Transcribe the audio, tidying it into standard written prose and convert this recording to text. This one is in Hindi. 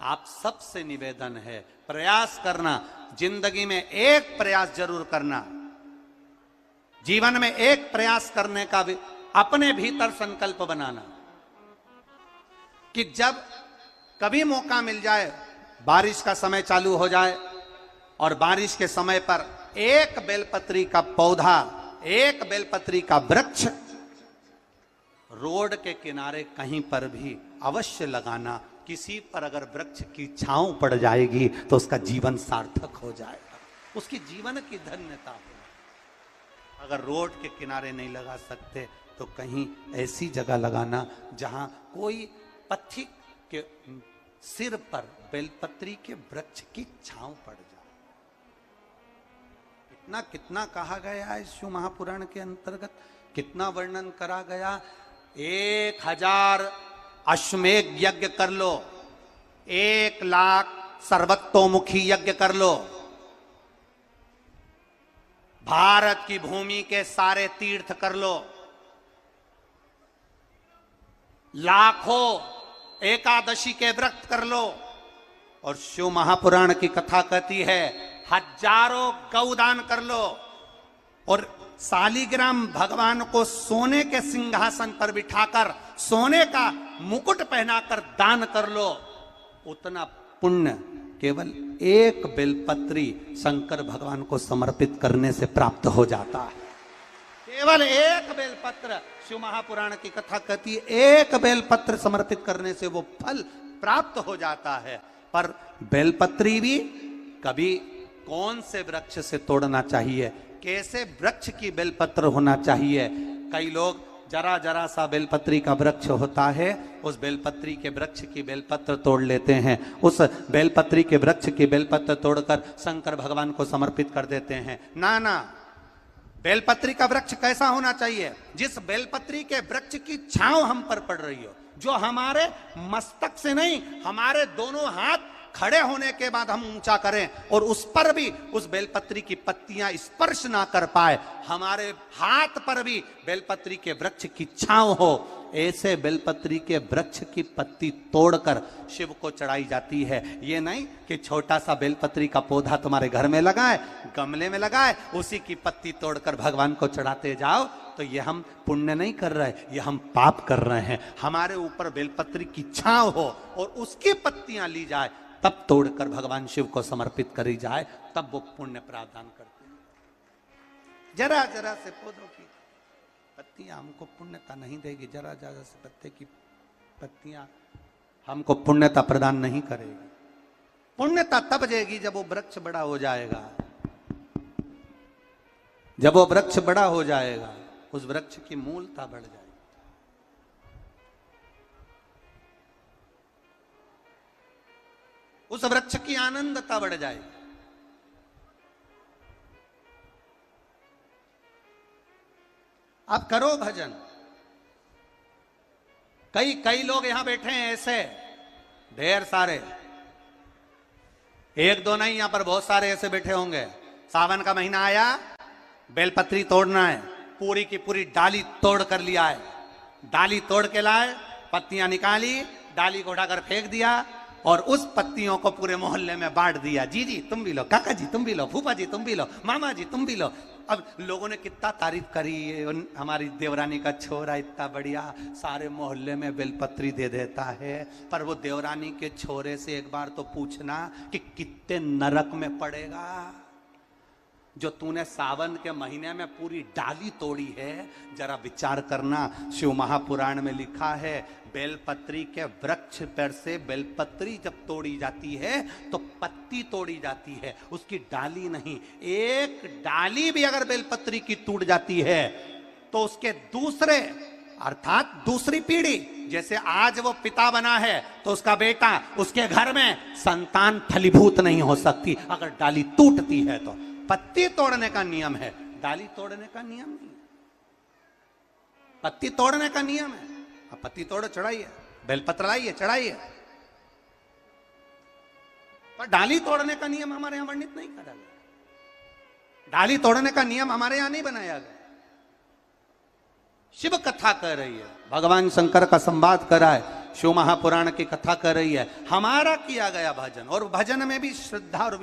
आप सबसे निवेदन है, प्रयास करना, जिंदगी में एक प्रयास जरूर करना, जीवन में एक प्रयास करने का भी अपने भीतर संकल्प बनाना कि जब कभी मौका मिल जाए, बारिश का समय चालू हो जाए और बारिश के समय पर एक बेलपत्री का पौधा, एक बेलपत्री का वृक्ष रोड के किनारे कहीं पर भी अवश्य लगाना। किसी पर अगर वृक्ष की छांव पड़ जाएगी तो उसका जीवन सार्थक हो जाएगा, उसकी जीवन की धन्यता हो। अगर रोड के किनारे नहीं लगा सकते तो कहीं ऐसी जगह लगाना जहां कोई पथिक के सिर पर बेलपत्री के वृक्ष की छांव पड़ जाए। इतना कितना कहा गया है शिव महापुराण के अंतर्गत, कितना वर्णन करा गया। 1000 अश्वमेध यज्ञ कर लो, 1,00,000 सर्वतोमुखी यज्ञ कर लो, भारत की भूमि के सारे तीर्थ कर लो, लाखों एकादशी के व्रत कर लो, और शिव महापुराण की कथा कहती है हजारों गौदान कर लो, और शालिग्राम भगवान को सोने के सिंहासन पर बिठाकर सोने का मुकुट पहनाकर दान कर लो। उतना पुण्य केवल एक बेलपत्री शंकर भगवान को समर्पित करने से प्राप्त हो जाता है। केवल एक बेलपत्र, शिव महापुराण की कथा कहती है एक बेलपत्र समर्पित करने से वो फल प्राप्त हो जाता है। पर बेलपत्री भी कभी कौन से वृक्ष से तोड़ना चाहिए, कैसे वृक्ष की बेलपत्र होना चाहिए। कई लोग जरा जरा सा बेलपत्री का वृक्ष होता है, उस बेलपत्री के वृक्ष की बेलपत्र तोड़ लेते हैं, उस बेलपत्री के वृक्ष की बेलपत्र तोड़कर शंकर भगवान को समर्पित कर देते हैं। ना ना, बेलपत्री का वृक्ष कैसा होना चाहिए, जिस बेलपत्री के वृक्ष की छांव हम पर पड़ रही हो, जो हमारे मस्तक से नहीं, हमारे दोनों हाथ खड़े होने के बाद हम ऊंचा करें और उस पर भी उस बेलपत्री की पत्तियां स्पर्श ना कर पाए, हमारे हाथ पर भी बेलपत्री के वृक्ष की छांव हो, ऐसे बेलपत्री के वृक्ष की पत्ती तोड़कर शिव को चढ़ाई जाती है। ये नहीं कि छोटा सा बेलपत्री का पौधा तुम्हारे घर में लगाए, गमले में लगाए, उसी की पत्ती तोड़कर भगवान को चढ़ाते जाओ, तो ये हम पुण्य नहीं कर रहे, ये हम पाप कर रहे हैं। हमारे ऊपर बेलपत्री की छांव हो और उसकी पत्तियां ली जाए, तब तोड़कर भगवान शिव को समर्पित करी जाए, तब वो पुण्य प्रावधान करते हैं। जरा जरा से पौधों की पत्तियां हमको पुण्यता नहीं देगी, जरा जरा से पत्ते की पत्तियां हमको पुण्यता प्रदान नहीं करेगी। पुण्यता तब देगी जब वो वृक्ष बड़ा हो जाएगा, जब वो वृक्ष बड़ा हो जाएगा, उस वृक्ष की मूलता बढ़ जाएगी। उस वृक्ष की आनंदता बढ़ जाएगी। आप करो भजन। कई लोग यहां बैठे हैं ऐसे, ढेर सारे, एक दो नहीं, यहां पर बहुत सारे ऐसे बैठे होंगे। सावन का महीना आया, बेलपत्री तोड़ना है, पूरी की पूरी डाली तोड़ कर लिया है, डाली तोड़ के लाए, पत्तियां निकाली, डाली को उठाकर फेंक दिया और उस पत्तियों को पूरे मोहल्ले में बांट दिया। जी जी तुम भी लो, काका जी तुम भी लो, फूफा जी तुम भी लो, मामा जी तुम भी लो। अब लोगों ने कितना तारीफ करी, हमारी देवरानी का छोरा इतना बढ़िया सारे मोहल्ले में बेलपत्री दे देता है। पर वो देवरानी के छोरे से एक बार तो पूछना कि कितने नरक में पड़ेगा जो तूने सावन के महीने में पूरी डाली तोड़ी है। जरा विचार करना, शिव महापुराण में लिखा है बेलपत्री के वृक्ष पर से बेलपत्री जब तोड़ी जाती है तो पत्ती तोड़ी जाती है, उसकी डाली नहीं। एक डाली भी अगर बेलपत्री की टूट जाती है तो उसके दूसरे अर्थात दूसरी पीढ़ी, जैसे आज वो पिता बना है तो उसका बेटा, उसके घर में संतान फलीभूत नहीं हो सकती अगर डाली टूटती है। तो पत्ती तोड़ने का नियम है, डाली तोड़ने का नियम नहीं। पत्ती तोड़ने का नियम है, अब पत्ती तोड़ो चढ़ाइए, बेलपत्र लाइए चढ़ाइए, पर डाली तोड़ने का नियम हमारे यहां वर्णित नहीं करा गया। डाली तोड़ने का नियम हमारे यहां नहीं बनाया गया। शिव कथा कह रही है, भगवान शंकर का संवाद कर रहा है शिव महापुराण की कथा कर रही है, हमारा किया गया भजन, और भजन में भी श्रद्धा और